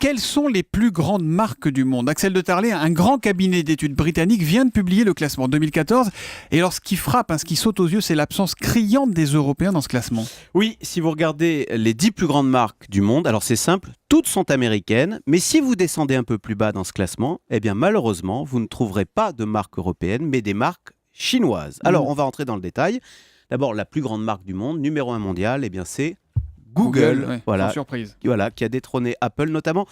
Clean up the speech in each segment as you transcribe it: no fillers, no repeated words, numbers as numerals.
Quelles sont les plus grandes marques du monde? Axel de Tarlé, un grand cabinet d'études britannique, vient de publier le classement 2014. Et alors, ce qui frappe, ce qui saute aux yeux, c'est l'absence criante des Européens dans ce classement. Oui, si vous regardez les 10 plus grandes marques du monde, alors c'est simple, toutes sont américaines, mais si vous descendez un peu plus bas dans ce classement, eh bien malheureusement, vous ne trouverez pas de marques européennes, mais des marques chinoises. Alors, on va entrer dans le détail. D'abord, la plus grande marque du monde, numéro 1 mondial, eh bien c'est Google, ouais, voilà, sans surprise. voilà, qui a détrôné Apple, notamment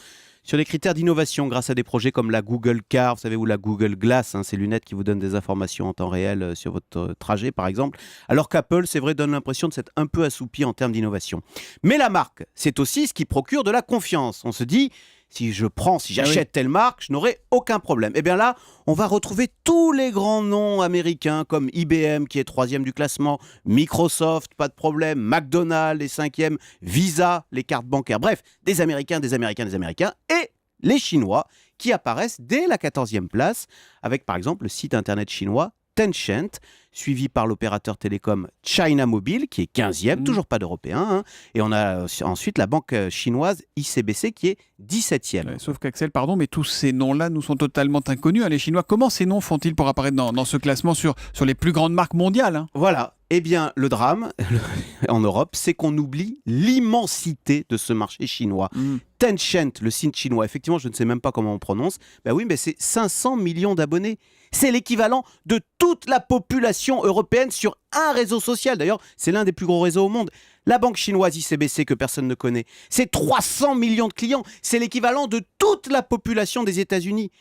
sur les critères d'innovation grâce à des projets comme la Google Car, vous savez, ou la Google Glass, ces lunettes qui vous donnent des informations en temps réel sur votre trajet, par exemple. Alors qu'Apple, c'est vrai, donne l'impression de s'être un peu assoupi en termes d'innovation. Mais la marque, c'est aussi ce qui procure de la confiance. On se dit, si j'achète telle marque, je n'aurai aucun problème. Et bien là, on va retrouver tous les grands noms américains comme IBM qui est 3e du classement, Microsoft, pas de problème, McDonald's les 5e, Visa, les cartes bancaires, bref, des Américains, et les Chinois qui apparaissent dès la 14e place avec par exemple le site internet chinois Tencent, suivi par l'opérateur télécom China Mobile, qui est 15e, toujours pas d'Européens. Et on a ensuite la banque chinoise ICBC, qui est 17e. Ouais, sauf qu'Axel, pardon, mais tous ces noms-là nous sont totalement inconnus. Les Chinois, comment ces noms font-ils pour apparaître dans ce classement sur les plus grandes marques mondiales? Voilà. Eh bien, le drame en Europe, c'est qu'on oublie l'immensité de ce marché chinois. Tencent, le site chinois, effectivement, je ne sais même pas comment on prononce. Ben oui, mais c'est 500 millions d'abonnés. C'est l'équivalent de toute la population européenne sur un réseau social. D'ailleurs, c'est l'un des plus gros réseaux au monde. La banque chinoise ICBC, que personne ne connaît, c'est 300 millions de clients. C'est l'équivalent de toute la population des États-Unis.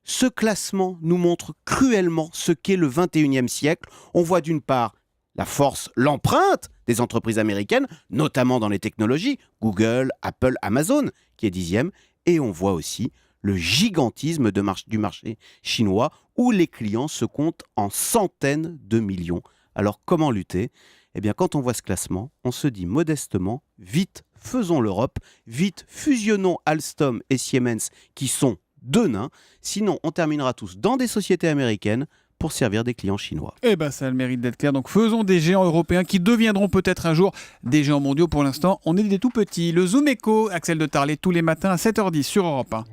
Ce classement nous montre cruellement ce qu'est le 21e siècle. On voit d'une part la force, l'empreinte des entreprises américaines, notamment dans les technologies, Google, Apple, Amazon, qui est 10e, et on voit aussi le gigantisme du marché chinois, où les clients se comptent en centaines de millions. Alors comment lutter? Eh bien, quand on voit ce classement, on se dit modestement, vite, faisons l'Europe, vite, fusionnons Alstom et Siemens, qui sont deux nains, sinon on terminera tous dans des sociétés américaines, pour servir des clients chinois. Eh bien, ça a le mérite d'être clair. Donc, faisons des géants européens qui deviendront peut-être un jour des géants mondiaux. Pour l'instant, on est des tout petits. Le Zoom Echo, Axel de Tarlé, tous les matins à 7h10 sur Europe 1.